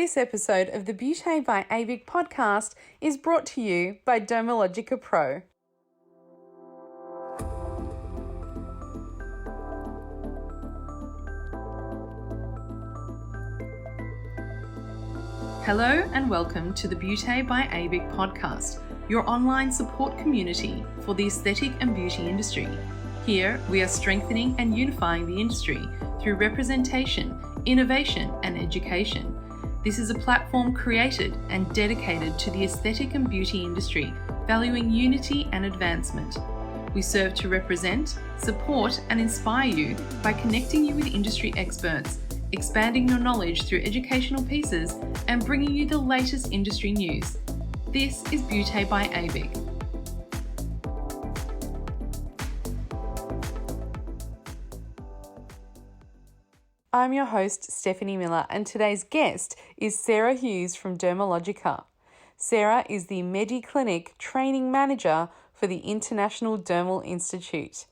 This episode of the Beauty by ABIC podcast is brought to you by Dermalogica Pro. Hello and welcome to the Beauty by ABIC podcast, your online support community for the aesthetic and beauty industry. Here, we are strengthening and unifying the industry through representation, innovation, and education. This is a platform created and dedicated to the aesthetic and beauty industry, valuing unity and advancement. We serve to represent, support, and inspire you by connecting you with industry experts, expanding your knowledge through educational pieces, and bringing you the latest industry news. This is Beauty by ABIC. I'm your host, Stephanie Miller, and today's guest is Sarah Hughes from Dermalogica. Sarah is the Mediclinic Training Manager for the International Dermal Institute.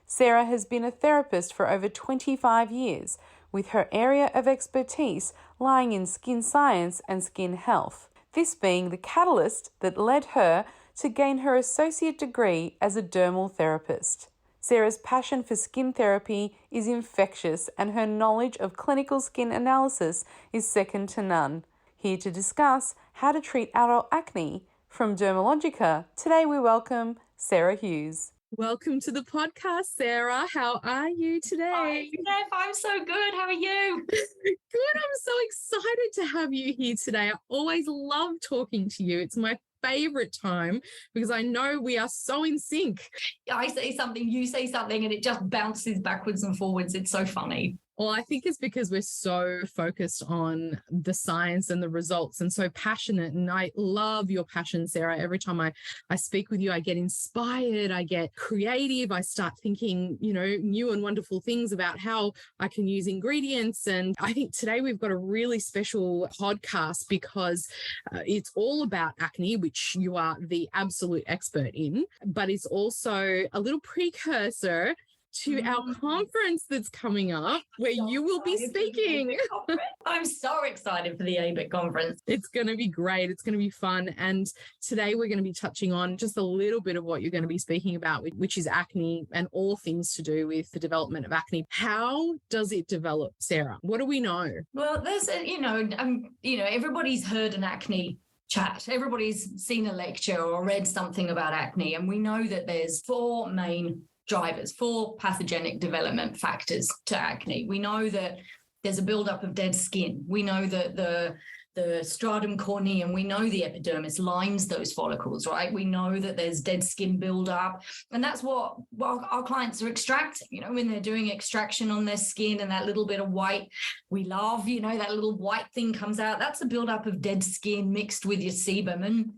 Sarah has been a therapist for over 25 years, with her area of expertise lying in skin science and skin health, this being the catalyst that led her to gain her associate degree as a dermal therapist. Sarah's passion for skin therapy is infectious, and her knowledge of clinical skin analysis is second to none. Here to discuss how to treat adult acne from Dermalogica, today we welcome Sarah Hughes. Welcome to the podcast, Sarah. How are you today? Hi, Steph. I'm so good. How are you? Good. I'm so excited to have you here today. I always love talking to you. It's my favorite time because I know we are so in sync. I say something, you say something, and it just bounces backwards and forwards. It's so funny. Well, I think it's because we're so focused on the science and the results and so passionate. And I love your passion, Sarah. Every time I speak with you, I get inspired, I get creative, I start thinking, new and wonderful things about how I can use ingredients. And I think today we've got a really special podcast because it's all about acne, which you are the absolute expert in, but it's also a little precursor to our conference that's coming up where you will be speaking. I'm so excited for the ABIC conference. It's going to be great. It's going to be fun. And today we're going to be touching on just a little bit of what you're going to be speaking about, which is acne and all things to do with the development of acne. How does it develop, Sarah? What do we know? Well, there's everybody's heard an acne chat. Everybody's seen a lecture or read something about acne. And we know that there's four main drivers, four pathogenic development factors to acne. We know that there's a buildup of dead skin. We know that the stratum corneum, we know the epidermis lines those follicles, right? We know that there's dead skin buildup. And that's what our clients are extracting, when they're doing extraction on their skin and that little bit of white, we love, that little white thing comes out. That's a buildup of dead skin mixed with your sebum. And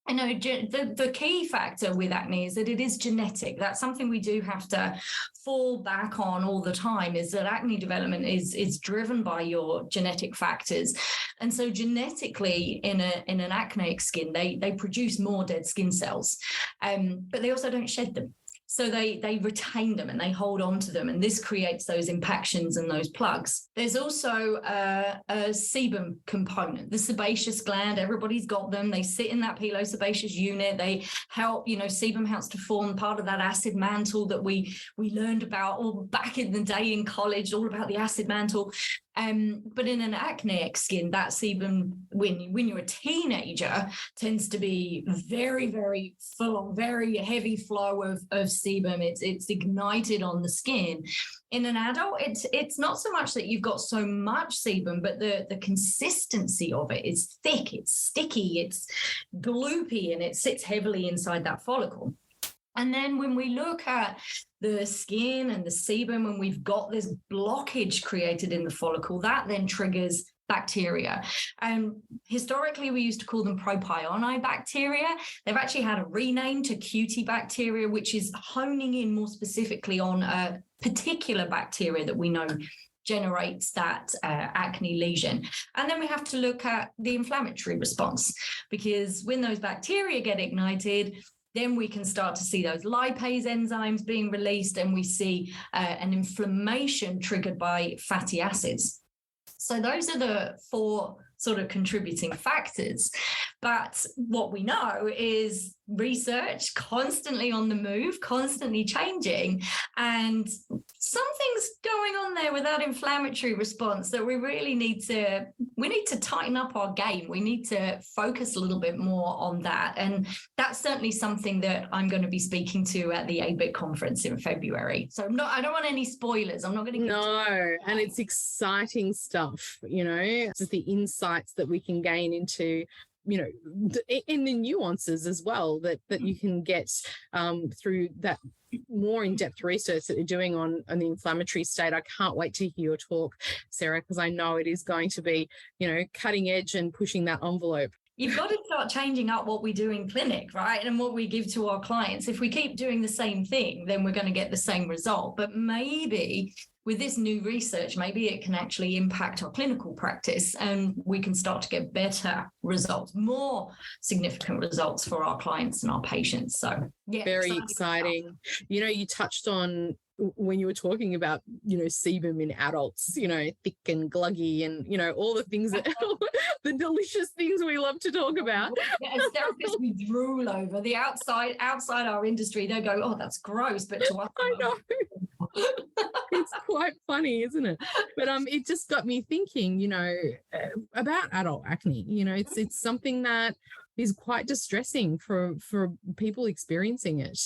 I know the key factor with acne is that it is genetic. That's something we do have to fall back on all the time, is that acne development is driven by your genetic factors. And so genetically in an acneic skin, they produce more dead skin cells, but they also don't shed them. So they retain them and they hold on to them. And this creates those impactions and those plugs. There's also a sebum component, the sebaceous gland. Everybody's got them. They sit in that pilosebaceous unit. They help, sebum helps to form part of that acid mantle that we learned about all back in the day in college, all about the acid mantle. But in an acneic skin, that sebum, when you're a teenager, tends to be very, very full on, very heavy flow of sebum. It's ignited on the skin. In an adult, it's not so much that you've got so much sebum, but the consistency of it is thick, it's sticky, it's gloopy, and it sits heavily inside that follicle. And then when we look at the skin and the sebum, when we've got this blockage created in the follicle, that then triggers bacteria. Historically, we used to call them propioni bacteria. They've actually had a rename to Cutibacteria, which is honing in more specifically on a particular bacteria that we know generates that acne lesion. And then we have to look at the inflammatory response, because when those bacteria get ignited, then we can start to see those lipase enzymes being released, and we see an inflammation triggered by fatty acids. So those are the four sort of contributing factors. But what we know is research constantly on the move, constantly changing, and something's going on there with that inflammatory response that we really need to tighten up our game. We need to focus a little bit more on that. And that's certainly something that I'm going to be speaking to at the ABIC conference in February. So I don't want any spoilers. I'm not going to and it's exciting stuff, just the insights that we can gain into in the nuances as well that you can get through that more in-depth research that you're doing on the inflammatory state. I can't wait to hear your talk, Sarah, because I know it is going to be, cutting edge and pushing that envelope. You've got to start changing up what we do in clinic, right? And what we give to our clients. If we keep doing the same thing, then we're going to get the same result. But maybe with this new research, maybe it can actually impact our clinical practice and we can start to get better results, more significant results for our clients and our patients. So, yeah. Very exciting. You touched on when you were talking about, sebum in adults, thick and gluggy and, all the things that the delicious things we love to talk about. Yeah, as therapists, we drool over the outside our industry. They go, oh, that's gross. But to us, I know. It's quite funny, isn't it? But it just got me thinking, about adult acne. It's something that is quite distressing for people experiencing it.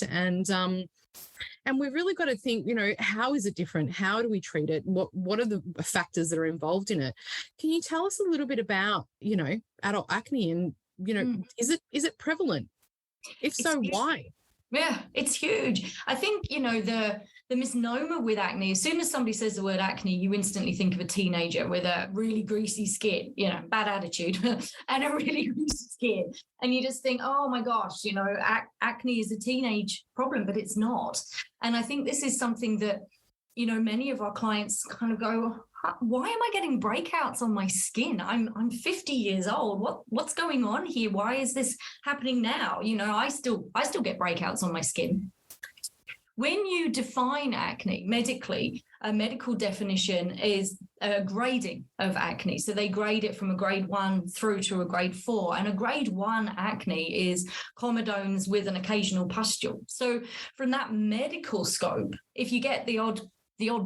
And we've really got to think, how is it different? How do we treat it? What are the factors that are involved in it? Can you tell us a little bit about, adult acne and, is it prevalent? If so, why? Yeah, it's huge. I think, the misnomer with acne, as soon as somebody says the word acne, you instantly think of a teenager with a really greasy skin, bad attitude and a really greasy skin. And you just think, oh my gosh, acne is a teenage problem, but it's not. And I think this is something that, many of our clients kind of go, why am I getting breakouts on my skin? I'm 50 years old. What's going on here? Why is this happening now? I still get breakouts on my skin. When you define acne medically, a medical definition is a grading of acne. So they grade it from a grade 1 through to a grade 4. And a grade 1 acne is comedones with an occasional pustule. So from that medical scope, if you get the odd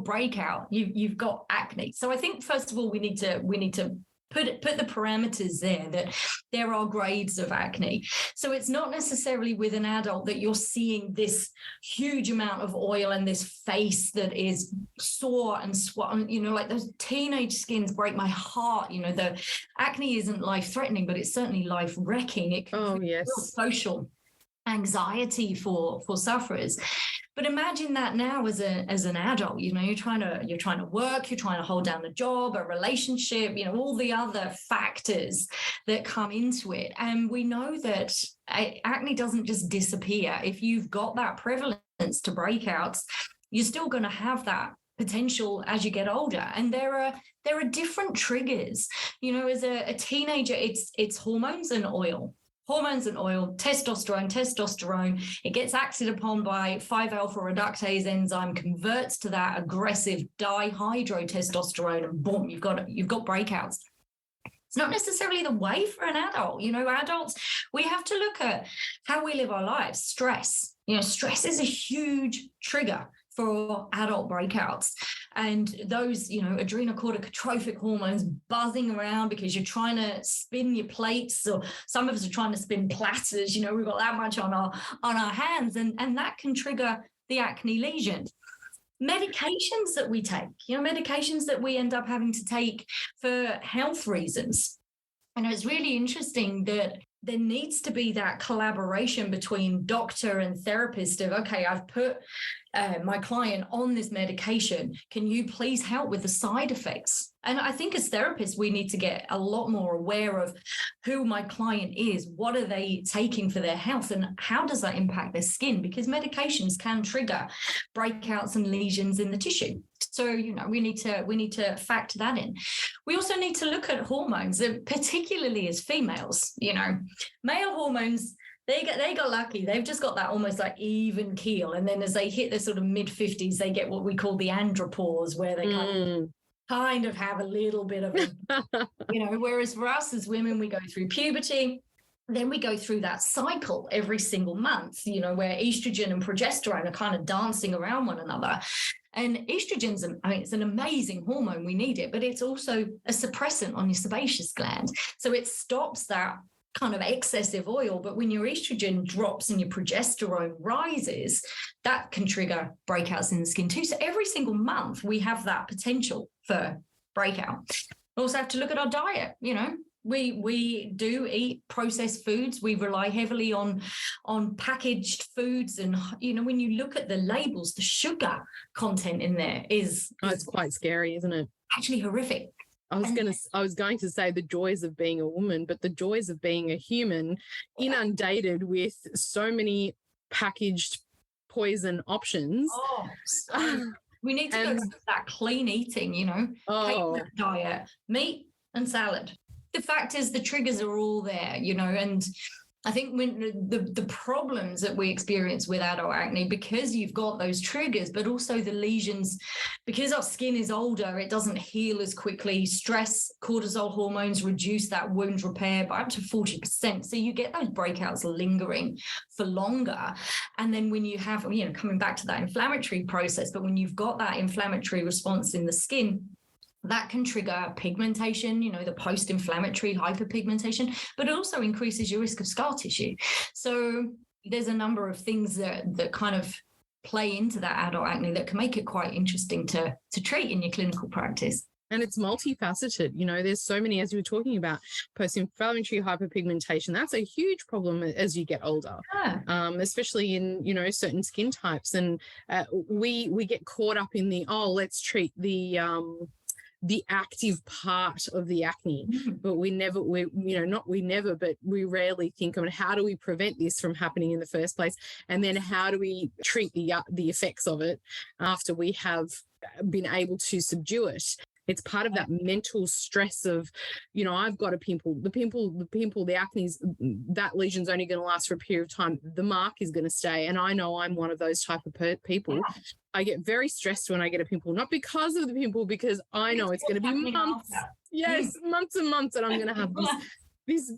breakout, you've got acne. So I think, first of all, we need to put the parameters there that there are grades of acne. So it's not necessarily with an adult that you're seeing this huge amount of oil and this face that is sore and swollen, like those teenage skins break my heart. The acne isn't life-threatening, but it's certainly life-wrecking. It can real social anxiety for sufferers. But imagine that now as an adult, you're trying to work, you're trying to hold down a job, a relationship, all the other factors that come into it. And we know that acne doesn't just disappear. If you've got that prevalence to breakouts, you're still going to have that potential as you get older. And there are different triggers. As a teenager, it's hormones and oil. Testosterone, it gets acted upon by 5-alpha reductase enzyme, converts to that aggressive dihydrotestosterone, and boom, you've got breakouts. It's not necessarily the way for an adult. Adults, we have to look at how we live our lives. Stress, stress is a huge trigger for adult breakouts. And those, adrenocorticotropic hormones buzzing around because you're trying to spin your plates, or some of us are trying to spin platters. We've got that much on our hands, and that can trigger the acne lesion. Medications that we take, medications that we end up having to take for health reasons. And it's really interesting that there needs to be that collaboration between doctor and therapist of, okay, I've put my client on this medication. Can you please help with the side effects? And I think as therapists, we need to get a lot more aware of who my client is, what are they taking for their health, and how does that impact their skin? Because medications can trigger breakouts and lesions in the tissue. So, we need to factor that in. We also need to look at hormones, particularly as females. Male hormones, they got lucky. They've just got that almost like even keel. And then as they hit the sort of mid-50s, they get what we call the andropause, where they kind of kind of have a little bit of a, whereas for us as women, we go through puberty. Then we go through that cycle every single month, where estrogen and progesterone are kind of dancing around one another. And estrogen's, it's an amazing hormone. We need it, but it's also a suppressant on your sebaceous gland. So it stops that kind of excessive oil. But when your estrogen drops and your progesterone rises, that can trigger breakouts in the skin too. So every single month we have that potential for breakout. We also have to look at our diet, We do eat processed foods. We rely heavily on packaged foods. And, when you look at the labels, the sugar content in there is it's quite scary, isn't it? Actually horrific. I was going to say the joys of being a woman, but the joys of being a human, inundated with so many packaged poison options. We need to go to that clean eating, diet, meat and salad. The fact is the triggers are all there, and I think when the problems that we experience with adult acne, because you've got those triggers, but also the lesions, because our skin is older, it doesn't heal as quickly. Stress, cortisol hormones reduce that wound repair by up to 40%. So you get those breakouts lingering for longer. And then when you have, coming back to that inflammatory process, but when you've got that inflammatory response in the skin, that can trigger pigmentation, the post-inflammatory hyperpigmentation, but it also increases your risk of scar tissue. So there's a number of things that kind of play into that adult acne that can make it quite interesting to treat in your clinical practice. And it's multifaceted. There's so many, as you were talking about, post-inflammatory hyperpigmentation. That's a huge problem as you get older, especially in, certain skin types. And we get caught up in let's treat the active part of the acne, but we rarely think of how do we prevent this from happening in the first place, and then how do we treat the effects of it after we have been able to subdue it. It's part of that mental stress of, I've got a pimple, the acne's, that lesion's only going to last for a period of time. The mark is going to stay. And I know I'm one of those type of people. I get very stressed when I get a pimple, not because of the pimple, because I know it's going to be months. Yes, months and months, and I'm going to have this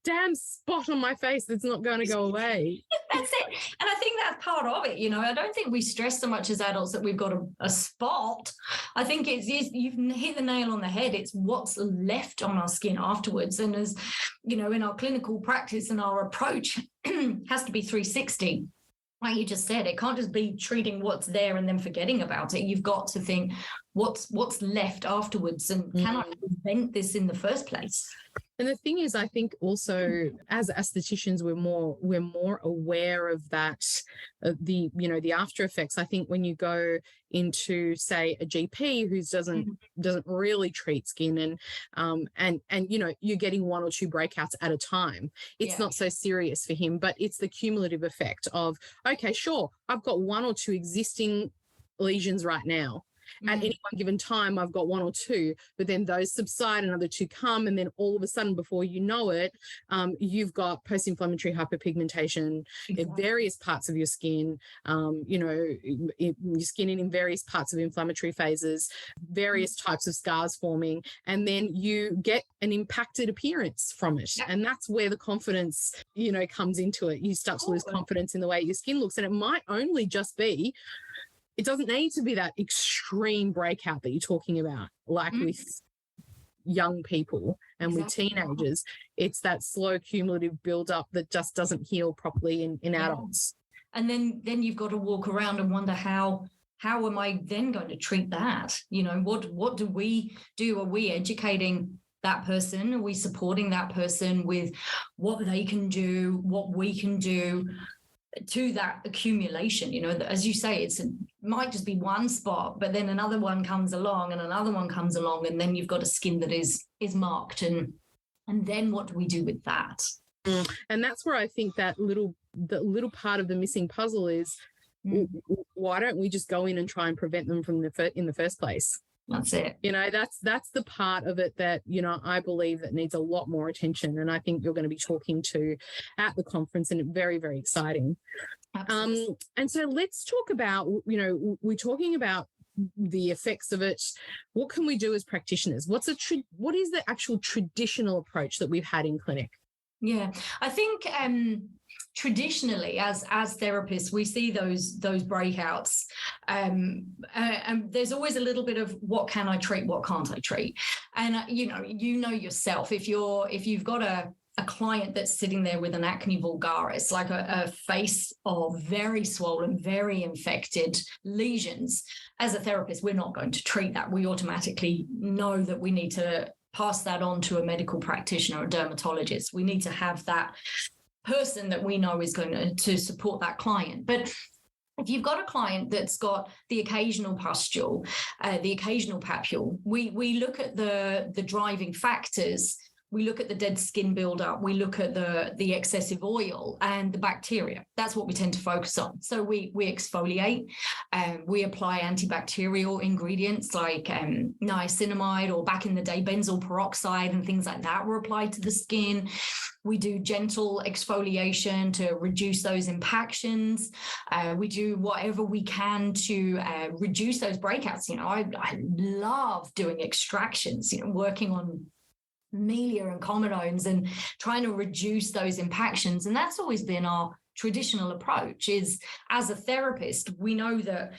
damn spot on my face that's not going to go away. That's it. And I think that's part of it. I don't think we stress so much as adults that we've got a spot. I think you've hit the nail on the head. It's what's left on our skin afterwards. And as in our clinical practice and our approach has to be 360. Like you just said, it can't just be treating what's there and then forgetting about it. You've got to think what's left afterwards, and can I prevent this in the first place? And the thing is, I think also as aestheticians, we're more aware of that, the after effects. I think when you go into, say, a GP who doesn't really treat skin, and you're getting one or two breakouts at a time, it's not so serious for him, but it's the cumulative effect of, okay, sure, I've got one or two existing lesions right now. At any one given time, I've got one or two, but then those subside, another two come, and then all of a sudden, before you know it, you've got post-inflammatory hyperpigmentation in various parts of your skin, your skin in various parts of inflammatory phases, various types of scars forming, and then you get an impacted appearance from it. And that's where the confidence, comes into it. You start to lose confidence in the way your skin looks, and it might only just be, it doesn't need to be that extreme breakout that you're talking about, like with young people and with teenagers. It's that slow cumulative build-up that just doesn't heal properly in adults. And then you've got to walk around and wonder how am I then going to treat that? What do we do? Are we educating that person? Are we supporting that person with what they can do, what we can do to that accumulation? As you say, it might just be one spot, but then another one comes along and another one comes along, and then you've got a skin that is marked, and then what do we do with that? And that's where I think that the little part of the missing puzzle is, why don't we just go in and try and prevent them from in the first place? That's it. That's the part of it that, I believe that needs a lot more attention. And I think you're going to be talking to at the conference, and it's very, very exciting. Absolutely. And so let's talk about, we're talking about the effects of it. What can we do as practitioners? What is the actual traditional approach that we've had in clinic? Yeah, I think traditionally, as therapists, we see those breakouts, and there's always a little bit of what can I treat, what can't I treat, and you know yourself, if you've got a client that's sitting there with an acne vulgaris, like a face of very swollen, very infected lesions, as a therapist, we're not going to treat that. We automatically know that we need to pass that on to a medical practitioner, a dermatologist. We need to have that person that we know is going to support that client. But if you've got a client that's got the occasional pustule, the occasional papule, we look at the driving factors. We look at the dead skin buildup. We look at the excessive oil and the bacteria. That's what we tend to focus on. So we exfoliate, we apply antibacterial ingredients like niacinamide, or back in the day, benzoyl peroxide and things like that were applied to the skin. We do gentle exfoliation to reduce those impactions. We do whatever we can to reduce those breakouts. I love doing extractions, working on melia and comedones and trying to reduce those impactions. And that's always been our traditional approach. Is, as a therapist, we know that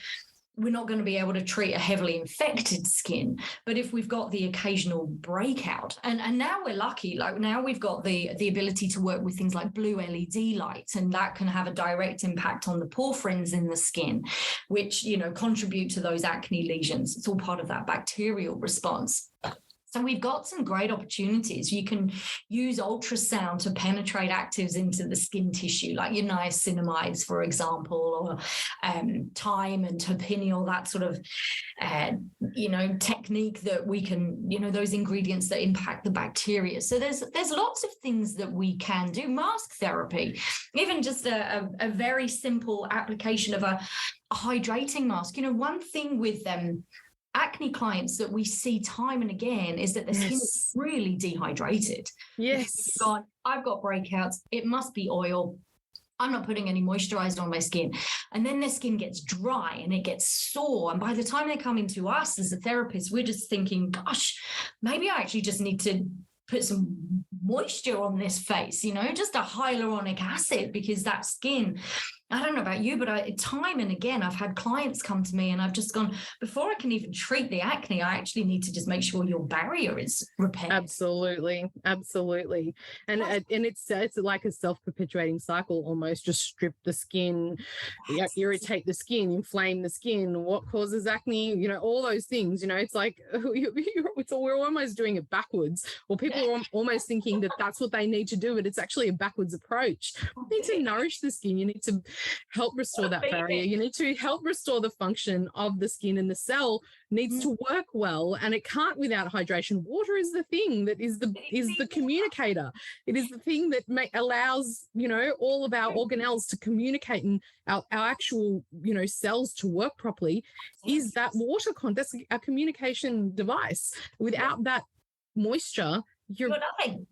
we're not going to be able to treat a heavily infected skin, but if we've got the occasional breakout, and now we're lucky, like now we've got the ability to work with things like blue LED lights, and that can have a direct impact on the porphyrins in the skin, which contribute to those acne lesions. It's all part of that bacterial response. So we've got some great opportunities. You can use ultrasound to penetrate actives into the skin tissue, like your niacinamides, for example, or thyme and terpineal, that sort of, technique that we can, those ingredients that impact the bacteria. So there's lots of things that we can do. Mask therapy, even just a very simple application of a hydrating mask. One thing with acne clients that we see time and again is that the skin is really dehydrated. Yes. I've got breakouts. It must be oil. I'm not putting any moisturizer on my skin. And then their skin gets dry and it gets sore. And by the time they come into us as a therapist, we're just thinking, gosh, maybe I actually just need to put some moisture on this face, just a hyaluronic acid, because that skin, I don't know about you, but time and again, I've had clients come to me and I've just gone, before I can even treat the acne, I actually need to just make sure your barrier is repaired. Absolutely. And it's like a self-perpetuating cycle almost. Just strip the skin, irritate the skin, inflame the skin. What causes acne? All those things. It's like we're almost doing it backwards, or people are almost thinking that that's what they need to do, but it's actually a backwards approach. You need to nourish the skin. You need to help restore that barrier. You need to help restore the function of the skin, and the cell needs to work well, and it can't without hydration. Water is the thing that is the communicator. It is the thing that allows all of our organelles to communicate, and our actual cells to work properly. Is that water that's a communication device. Without that moisture, you're nothing.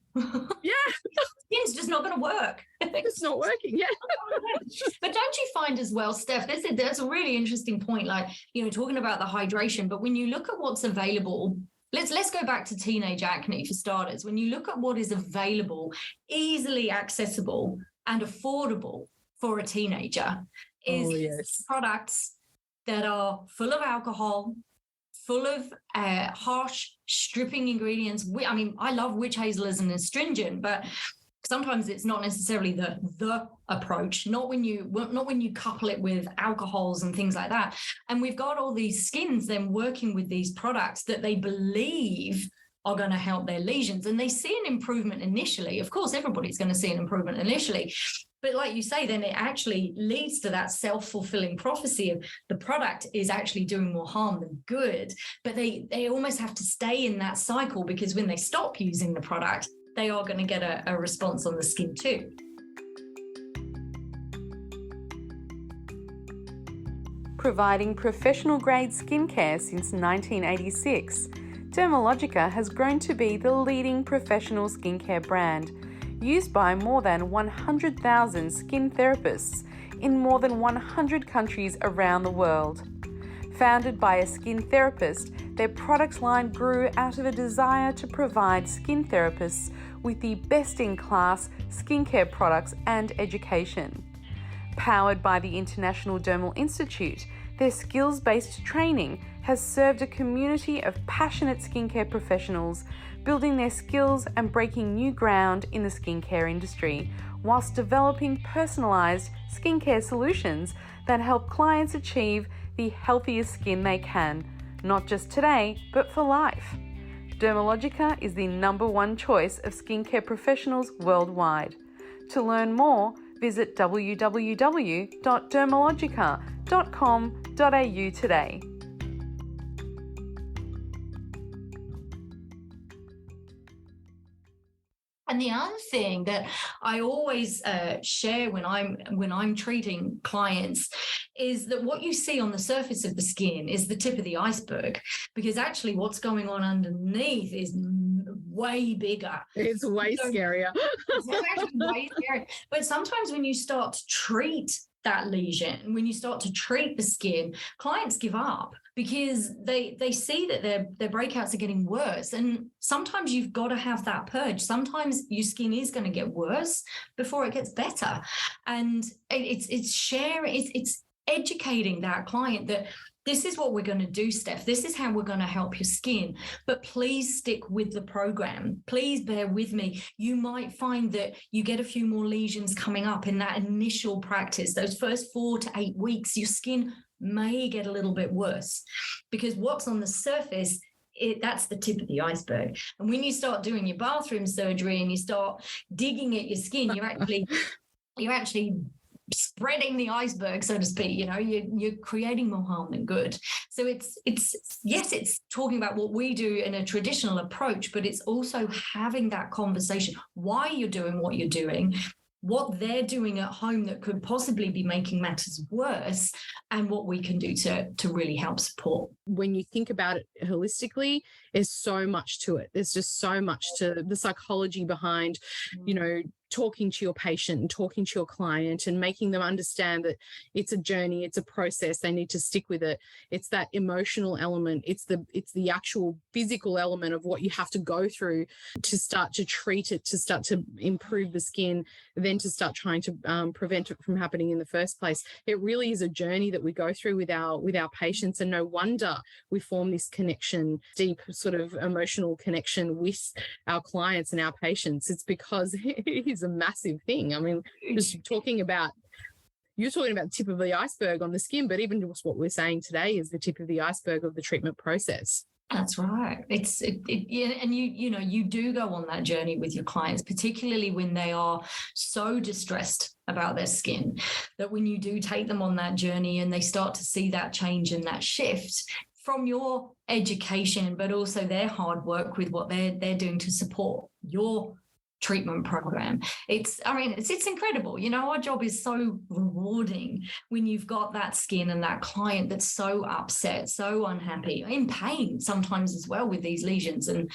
Yeah. Skin's just not going to work. It's not working. Yeah. But don't you find as well, Steph, that's a really interesting point, like, talking about the hydration, but when you look at what's available, let's go back to teenage acne for starters. When you look at what is available, easily accessible and affordable for a teenager, is products that are full of alcohol, full of harsh stripping ingredients. I love witch hazel as an astringent, but sometimes it's not necessarily the approach, not when you couple it with alcohols and things like that. And we've got all these skins then working with these products that they believe are going to help their lesions, and they see an improvement initially. Of course, everybody's going to see an improvement initially. But like you say, then it actually leads to that self-fulfilling prophecy of the product is actually doing more harm than good. But they almost have to stay in that cycle, because when they stop using the product, they are going to get a response on the skin too. Providing professional-grade skincare since 1986, Dermalogica has grown to be the leading professional skincare brand, used by more than 100,000 skin therapists in more than 100 countries around the world. Founded by a skin therapist, their product line grew out of a desire to provide skin therapists with the best-in-class skincare products and education. Powered by the International Dermal Institute, their skills-based training has served a community of passionate skincare professionals, building their skills and breaking new ground in the skincare industry, whilst developing personalised skincare solutions that help clients achieve the healthiest skin they can, not just today, but for life. Dermalogica is the #1 choice of skincare professionals worldwide. To learn more, visit www.dermalogica.com.au today. And the other thing that I always share when I'm treating clients is that what you see on the surface of the skin is the tip of the iceberg, because actually what's going on underneath is way bigger. It's way scarier. It's actually way scarier. But sometimes when you start to treat that lesion, when you start to treat the skin, clients give up because they see that their breakouts are getting worse. And sometimes you've got to have that purge. Sometimes your skin is going to get worse before it gets better. And it's educating that client that this is what we're going to do, Steph. This is how we're going to help your skin. But please stick with the program. Please bear with me. You might find that you get a few more lesions coming up in that initial practice. Those first 4 to 8 weeks, your skin may get a little bit worse because what's on the surface, that's the tip of the iceberg. And when you start doing your bathroom surgery and you start digging at your skin, you're actually spreading the iceberg, so to speak. You're creating more harm than good. So it's talking about what we do in a traditional approach, but it's also having that conversation, why you're doing what you're doing, what they're doing at home that could possibly be making matters worse, and what we can do to really help support. When you think about it holistically, there's so much to it. There's just so much to the psychology behind, talking to your patient and talking to your client and making them understand that it's a journey, it's a process, they need to stick with it. It's that emotional element, it's the actual physical element of what you have to go through to start to treat it, to start to improve the skin, then to start trying to prevent it from happening in the first place. It really is a journey that we go through with our patients, and no wonder we form this connection, deep sort of emotional connection with our clients and our patients. It's because it is a massive thing. I mean, just you're talking about the tip of the iceberg on the skin, but even just what we're saying today is the tip of the iceberg of the treatment process. That's right. And you do go on that journey with your clients, particularly when they are so distressed about their skin, that when you do take them on that journey and they start to see that change and that shift from your education, but also their hard work with what they're doing to support your treatment program. It's incredible. Our job is so rewarding when you've got that skin and that client that's so upset, so unhappy, in pain sometimes as well with these lesions. And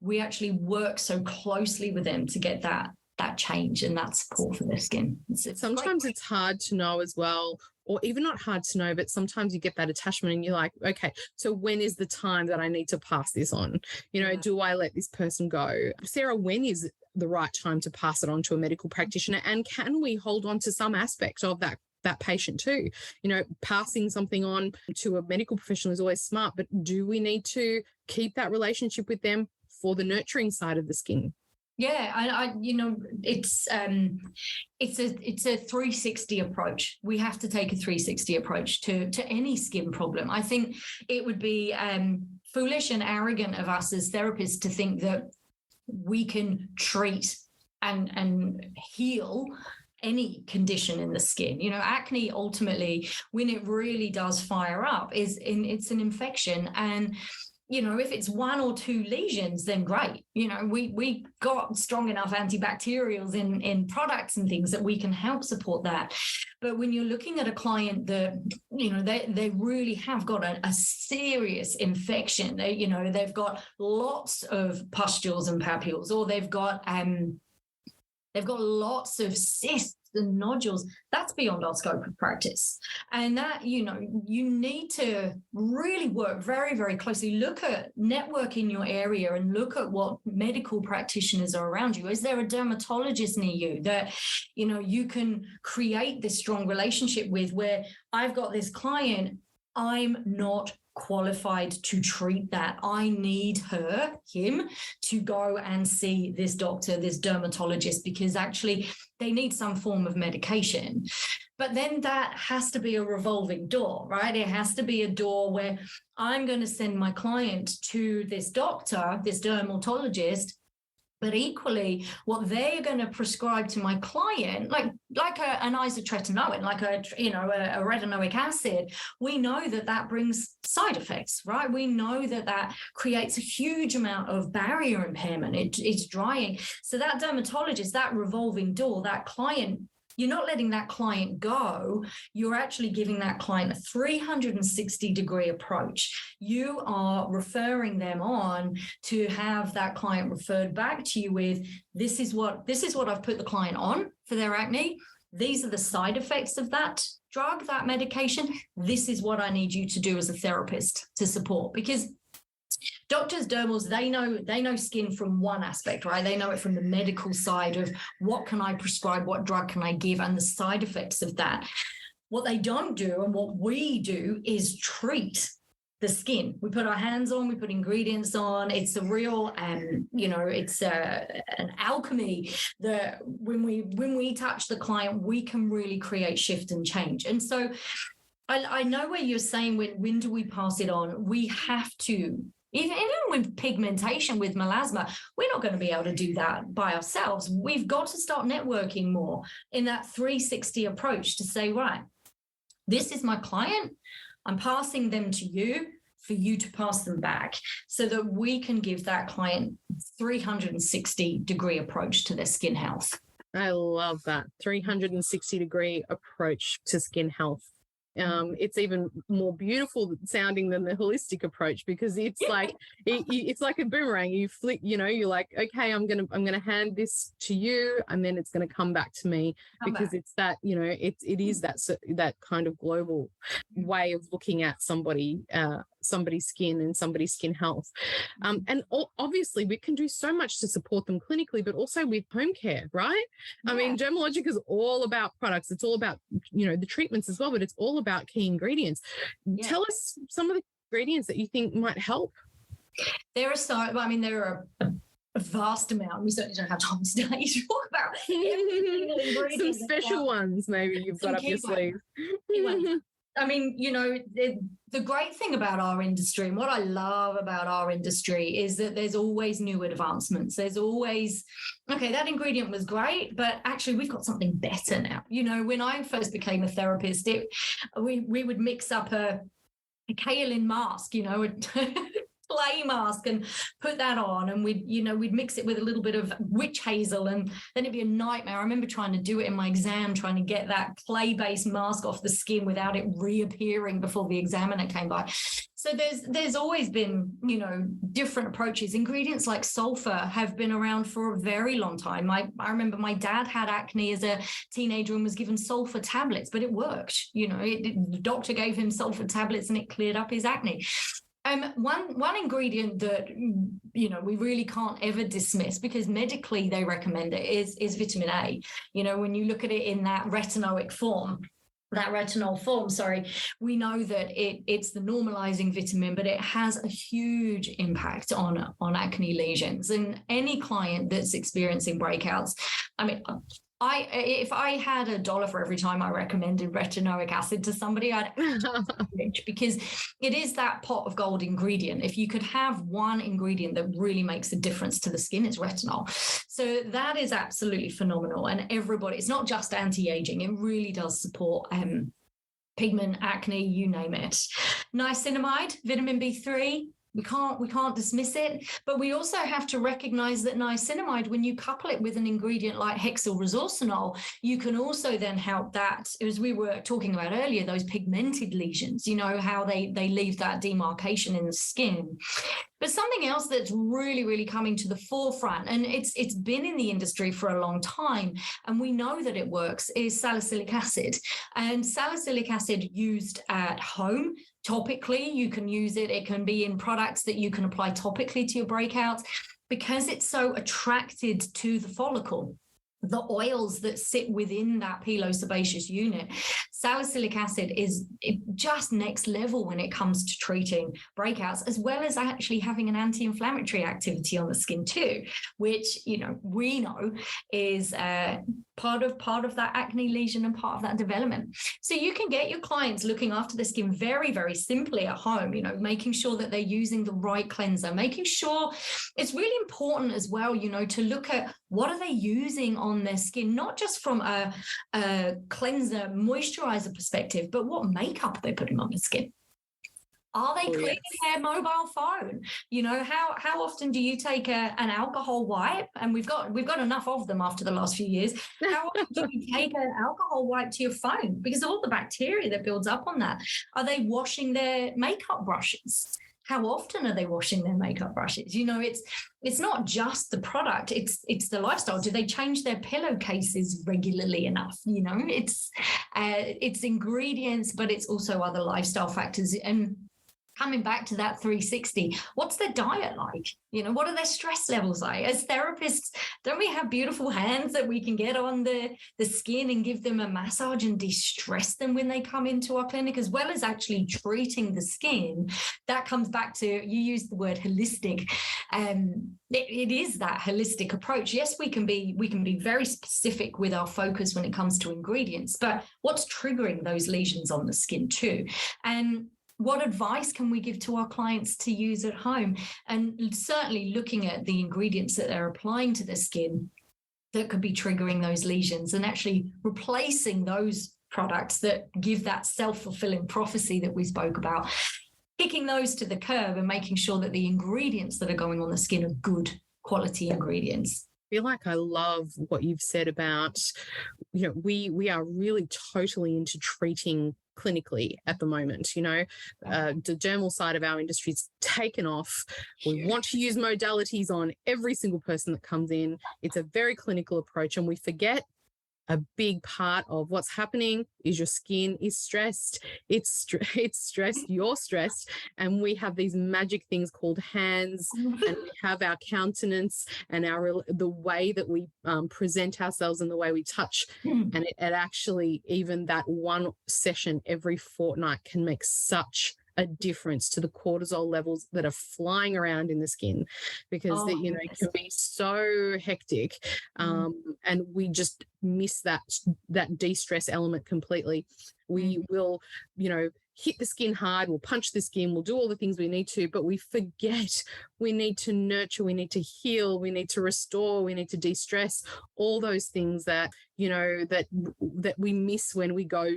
we actually work so closely with them to get that change and that support for their skin. Sometimes it's hard to know as well, or even not hard to know, but sometimes you get that attachment and you're like, okay, so when is the time that I need to pass this on? Do I let this person go? Sarah, when is the right time to pass it on to a medical practitioner? And can we hold on to some aspect of that patient too? Passing something on to a medical professional is always smart, but do we need to keep that relationship with them for the nurturing side of the skin? Yeah, it's a 360 approach. We have to take a 360 approach to any skin problem. I think it would be foolish and arrogant of us as therapists to think that we can treat and heal any condition in the skin. Acne ultimately, when it really does fire up, it's an infection. And if it's 1 or 2 lesions, then great. We got strong enough antibacterials in products and things that we can help support that. But when you're looking at a client that, they really have got a serious infection, they've got lots of pustules and papules, or they've got lots of cysts the nodules, that's beyond our scope of practice. And that, you need to really work very, very closely. Look at network in your area and look at what medical practitioners are around you. Is there a dermatologist near you that, you can create this strong relationship with, where I've got this client, I'm not qualified to treat that. I need him to go and see this doctor, this dermatologist, because actually they need some form of medication. But then that has to be a revolving door, right? It has to be a door where I'm going to send my client to this doctor, this dermatologist, but equally, what they're going to prescribe to my client, like an isotretinoin, like a retinoic acid, we know that brings side effects, right? We know that creates a huge amount of barrier impairment. It's drying. So that dermatologist, that revolving door, that client, you're not letting that client go. You're actually giving that client a 360-degree approach. You are referring them on to have that client referred back to you with, this is what I've put the client on for their acne. These are the side effects of that drug, that medication. This is what I need you to do as a therapist to support. Because doctors, dermals, they know skin from one aspect, right? They know it from the medical side of what can I prescribe, what drug can I give, and the side effects of that. What they don't do, and what we do, is treat the skin. We put our hands on, we put ingredients on. It's a real, it's an alchemy that when we touch the client, we can really create shift and change. And so I know where you're saying, when do we pass it on? We have to. Even with pigmentation, with melasma, we're not going to be able to do that by ourselves. We've got to start networking more in that 360 approach to say, right, this is my client. I'm passing them to you for you to pass them back, so that we can give that client 360-degree approach to their skin health. I love that 360-degree approach to skin health. It's even more beautiful sounding than the holistic approach, because it's like it's like a boomerang. You flick, you're like, okay, I'm gonna hand this to you, and then it's gonna come back to me, because it's that, it is that kind of global way of looking at somebody's skin and somebody's skin health. And obviously we can do so much to support them clinically, but also with home care, right? Yeah. I mean, Dermalogica is all about products. It's all about, the treatments as well, but it's all about key ingredients. Yeah. Tell us some of the ingredients that you think might help. There are a vast amount. We certainly don't have time today to talk about some special ones maybe you've got up your sleeve. I mean, the great thing about our industry, and what I love about our industry, is that there's always new advancements. There's always, okay, that ingredient was great, but actually we've got something better now. When I first became a therapist, we would mix up a kaolin mask, clay mask, and put that on, and we'd mix it with a little bit of witch hazel, and then it'd be a nightmare. I remember trying to do it in my exam, trying to get that clay-based mask off the skin without it reappearing before the examiner came by. So there's always been, different approaches. Ingredients like sulfur have been around for a very long time. I remember my dad had acne as a teenager and was given sulfur tablets, but it worked. The doctor gave him sulfur tablets and it cleared up his acne. One ingredient that we really can't ever dismiss, because medically they recommend it, is vitamin A. When you look at it in that retinol form, we know that it's the normalizing vitamin, but it has a huge impact on acne lesions. And any client that's experiencing breakouts, if I had $1 for every time I recommended retinoic acid to somebody, I'd rich, because it is that pot of gold ingredient. If you could have one ingredient that really makes a difference to the skin, it's retinol. So that is absolutely phenomenal. And it's not just anti-aging, it really does support pigment, acne, you name it. Niacinamide, vitamin B3, We can't dismiss it, but we also have to recognize that niacinamide, when you couple it with an ingredient like hexyl resorcinol, you can also then help that, as we were talking about earlier, those pigmented lesions, how they leave that demarcation in the skin. But something else that's really, really coming to the forefront, and it's been in the industry for a long time, and we know that it works, is salicylic acid. And salicylic acid used at home, topically, you can use it. It can be in products that you can apply topically to your breakouts, because it's so attracted to the follicle, the oils that sit within that pilosebaceous unit. Salicylic acid is just next level when it comes to treating breakouts, as well as actually having an anti-inflammatory activity on the skin too, which we know is part of that acne lesion and part of that development. So you can get your clients looking after the skin very, very simply at home, making sure that they're using the right cleanser, making sure it's really important as well, to look at what are they using on their skin, not just from a cleanser, moisturizer perspective, but what makeup are they putting on the skin? Are they cleaning their mobile phone? How often do you take an alcohol wipe? And we've got enough of them after the last few years. How often do you take an alcohol wipe to your phone because of all the bacteria that builds up on that? Are they washing their makeup brushes? How often are they washing their makeup brushes? It's not just the product, it's the lifestyle. Do they change their pillowcases regularly enough? It's ingredients, but it's also other lifestyle factors. And coming back to that 360, what's their diet like? What are their stress levels like? As therapists, don't we have beautiful hands that we can get on the skin and give them a massage and de-stress them when they come into our clinic, as well as actually treating the skin? That comes back to, you use the word holistic. It is that holistic approach. Yes, we can be very specific with our focus when it comes to ingredients, but what's triggering those lesions on the skin too? And what advice can we give to our clients to use at home? And certainly looking at the ingredients that they're applying to the skin that could be triggering those lesions, and actually replacing those products that give that self-fulfilling prophecy that we spoke about, kicking those to the curb and making sure that the ingredients that are going on the skin are good quality ingredients. I feel like I love what you've said about, we are really totally into treating clinically at the moment. The dermal side of our industry is taken off. We want to use modalities on every single person that comes in. It's a very clinical approach, and we forget a big part of what's happening is your skin is stressed. It's stressed, you're stressed. And we have these magic things called hands, and we have our countenance and the way that we present ourselves and the way we touch. And it actually, even that one session every fortnight can make such a difference to the cortisol levels that are flying around in the skin, because it can be so hectic, and we just miss that de-stress element completely. We will hit the skin hard, we'll punch the skin, we'll do all the things we need to, but we forget we need to nurture, we need to heal, we need to restore, we need to de-stress, all those things that that we miss when we go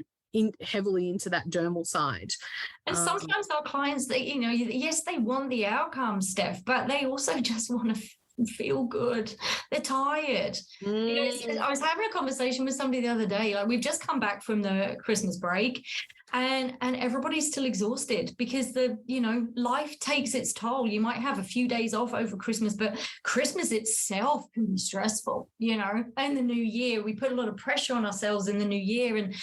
heavily into that dermal side. And sometimes our clients, yes, they want the outcome, Steph, but they also just want to feel good. They're tired. I was having a conversation with somebody the other day. Like, we've just come back from the Christmas break, and everybody's still exhausted because life takes its toll. You might have a few days off over Christmas, but Christmas itself can be stressful. And the new year, we put a lot of pressure on ourselves in the new year. And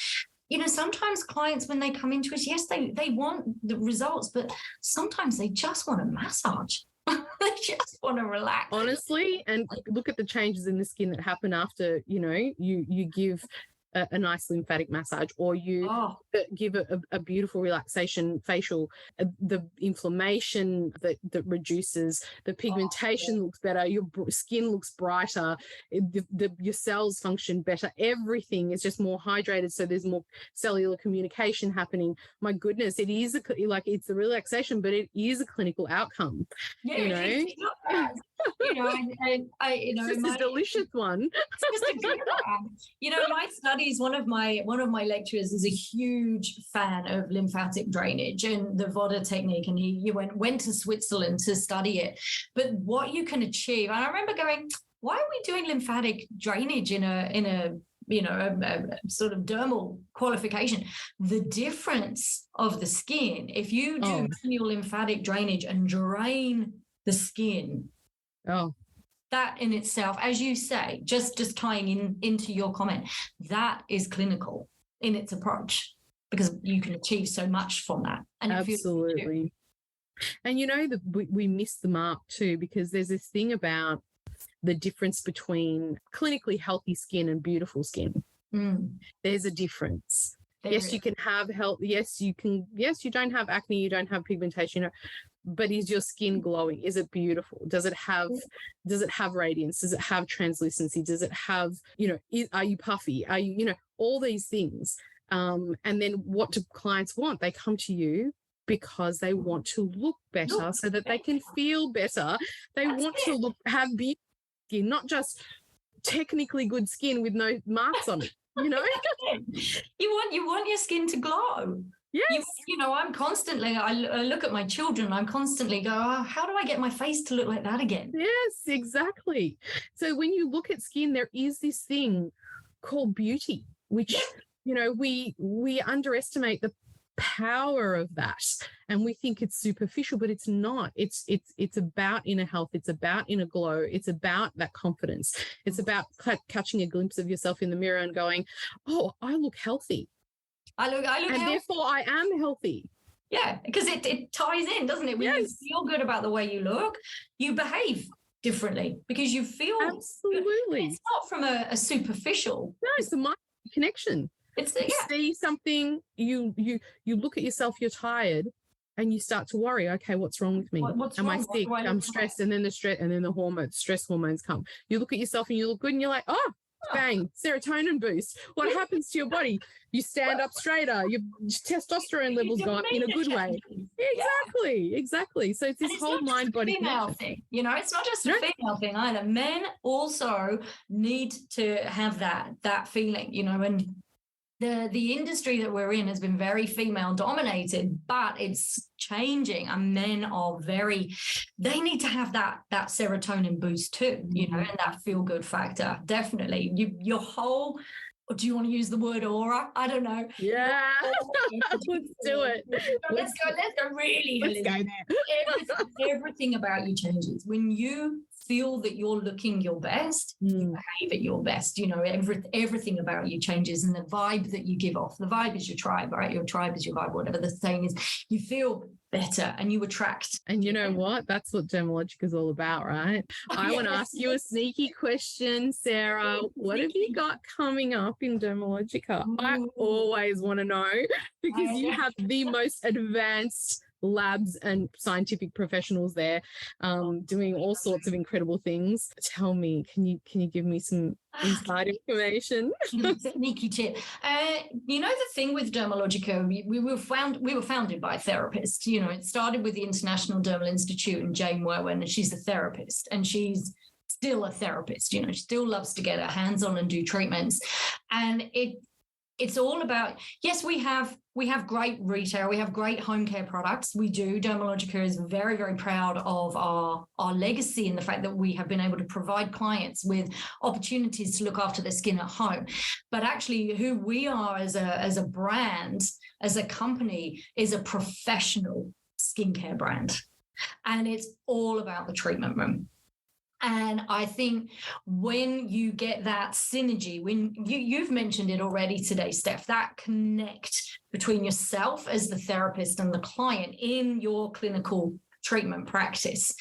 sometimes clients, when they come into us, yes, they want the results, but sometimes they just want a massage. They just want to relax. Honestly, and look at the changes in the skin that happen after, you give a nice lymphatic massage, or you give a beautiful relaxation facial. The inflammation that reduces, the pigmentation looks better, your skin looks brighter, your cells function better, everything is just more hydrated, so there's more cellular communication happening. My goodness, it is it's a relaxation, but it is a clinical outcome. Yeah, it's it's just a delicious one. It's just a diagram. You know, my studies, one of my lecturers is a huge fan of lymphatic drainage and the Voda technique, and he went to Switzerland to study it. But what you can achieve, and I remember going, why are we doing lymphatic drainage in a sort of dermal qualification? The difference of the skin, if you do manual lymphatic drainage and drain the skin, that in itself, as you say, just tying into your comment, that is clinical in its approach, because you can achieve so much from that. And absolutely. And we miss the mark too, because there's this thing about the difference between clinically healthy skin and beautiful skin. There's a difference. You can have health. Yes, you don't have acne, you don't have pigmentation, but is your skin glowing? Is it beautiful? Does it have radiance? Does it have translucency? Does it have, are you puffy? Are you, all these things? And then what do clients want? They come to you because they want to look better so that they can feel better. They want to have beautiful skin, not just technically good skin with no marks on it. You want your skin to glow. Yes. I'm constantly, I look at my children, I'm constantly go, how do I get my face to look like that again? Yes, exactly. So when you look at skin, there is this thing called beauty, which, we underestimate the power of that, and we think it's superficial, but it's not. It's about inner health. It's about inner glow. It's about that confidence. It's about catching a glimpse of yourself in the mirror and going, oh, I look healthy. I look and healthy. Therefore I am healthy. Yeah, because it ties in, doesn't it? When you feel good about the way you look, you behave differently because you feel absolutely good. It's not from a superficial. No, it's a mind connection. It's you see something, you look at yourself, you're tired, and you start to worry. Okay, what's wrong with me? Am I sick? I'm stressed, and then the stress hormones come. You look at yourself and you look good, and you're like, oh, bang, serotonin boost. What happens to your body? You stand up straighter. Your testosterone levels go up in a good way. Exactly. So it's this whole mind-body female thing. It's not just a female thing either. Men also need to have that feeling. And the industry that we're in has been very female dominated, but it's changing, and men are they need to have that serotonin boost too, and that feel good factor. Definitely. Your whole, do you want to use the word aura? I don't know. Yeah. Let's do it. Let's go really. Let's go there. Everything about you changes. When you feel that you're looking your best, you behave at your best. Everything about you changes, and the vibe that you give off. The vibe is your tribe, right? Your tribe is your vibe, whatever the saying is. You feel better and you attract. And you know what? That's what Dermalogica is all about, right? I want to ask you a sneaky question, Sarah. What have you got coming up in Dermalogica? I always want to know, because you have the most advanced labs and scientific professionals there, doing all sorts of incredible things. Tell me, can you give me some inside information? Sneaky tip. The thing with Dermalogica, we were founded by a therapist. It started with the International Dermal Institute and Jane Werwen, and she's a therapist, and she's still a therapist. She still loves to get her hands on and do treatments, and it's all about, yes, we have great retail, we have great home care products. We do. Dermalogica is very, very proud of our legacy and the fact that we have been able to provide clients with opportunities to look after their skin at home. But actually who we are as a brand, as a company, is a professional skincare brand. And it's all about the treatment room. And I think when you get that synergy, when you've mentioned it already today, Steph, that connect between yourself as the therapist and the client in your clinical treatment practice,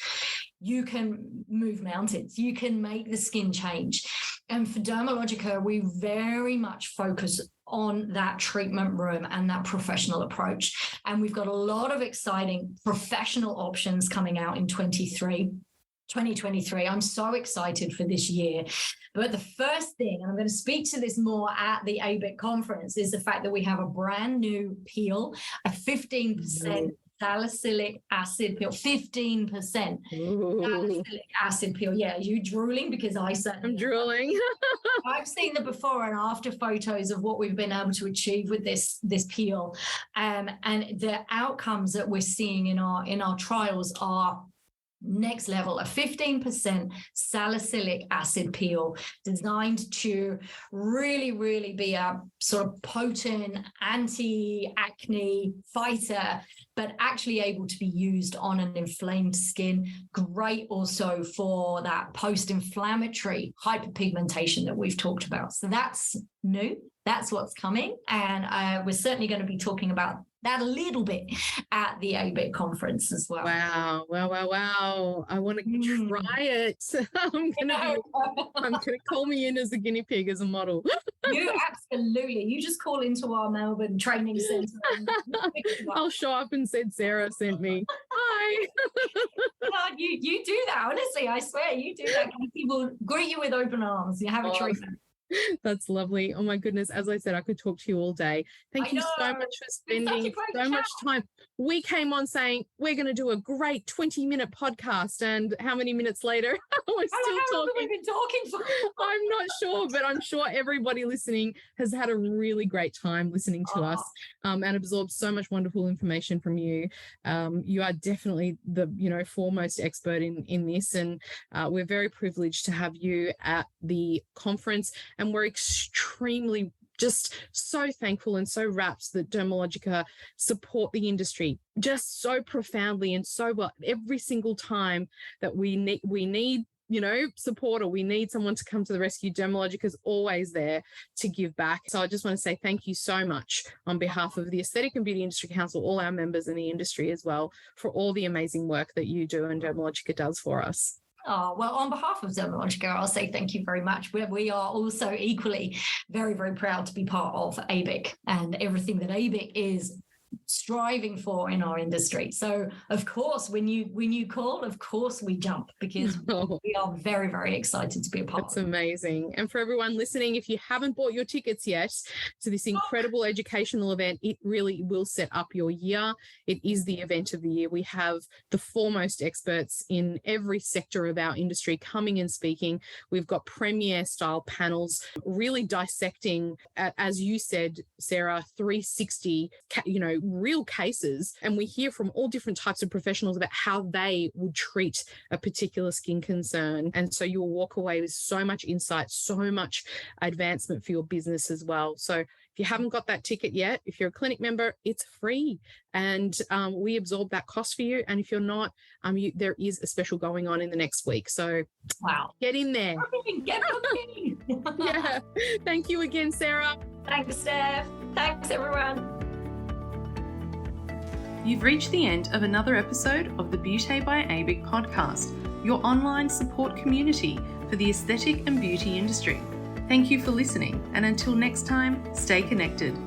you can move mountains. You can make the skin change. And for Dermalogica, we very much focus on that treatment room and that professional approach. And we've got a lot of exciting professional options coming out in 2023. I'm so excited for this year. But the first thing, and I'm going to speak to this more at the ABIC conference, is the fact that we have a brand new peel, a 15% salicylic acid peel, 15% salicylic acid peel. Yeah, are you drooling? Because I'm drooling. I've seen the before and after photos of what we've been able to achieve with this peel, and the outcomes that we're seeing in our trials are next level. A 15% salicylic acid peel designed to really be a sort of potent anti-acne fighter, but actually able to be used on an inflamed skin. Great also for that post-inflammatory hyperpigmentation that we've talked about. So that's new. That's what's coming. And we're certainly going to be talking about that a little bit at the ABIC conference as well. Wow. I want to try it. I'm going to call me in as a guinea pig, as a model. You absolutely. You just call into our Melbourne training centre. I'll show up and said Sarah sent me. Hi. You do that. Honestly, I swear you do that. People greet you with open arms. You have a treatment. That's lovely. Oh my goodness. As I said, I could talk to you all day. Thank you so much for spending so much time. We came on saying we're going to do a great 20-minute podcast, and how many minutes later we're still talking. We've been talking for? I'm not sure, but I'm sure everybody listening has had a really great time listening to us, and absorbed so much wonderful information from you. You are definitely the foremost expert in this, and we're very privileged to have you at the conference. And we're extremely just so thankful and so rapt that Dermalogica support the industry just so profoundly and so well. Every single time that we need support, or we need someone to come to the rescue, Dermalogica is always there to give back. So I just want to say thank you so much on behalf of the Aesthetic and Beauty Industry Council, all our members in the industry as well, for all the amazing work that you do and Dermalogica does for us. Oh, well, on behalf of Dermalogica, I'll say thank you very much. We are also equally very proud to be part of ABIC and everything that ABIC is striving for in our industry. So of course, when you call, of course we jump, because we are very excited to be a part. That's amazing. And for everyone listening, if you haven't bought your tickets yet to this incredible educational event, it really will set up your year. It is the event of the year. We have the foremost experts in every sector of our industry coming and speaking. We've got premier style panels really dissecting, as you said, Sarah, 360, real cases, and we hear from all different types of professionals about how they would treat a particular skin concern. And so you'll walk away with so much insight, so much advancement for your business as well. So if you haven't got that ticket yet, if you're a clinic member, it's free, and we absorb that cost for you. And if you're not, there is a special going on in the next week. So get in there. Get booking. Yeah. Thank you again, Sarah. Thanks, Steph. Thanks, everyone. You've reached the end of another episode of the Beauté by ABIC podcast, your online support community for the aesthetic and beauty industry. Thank you for listening, and until next time, stay connected.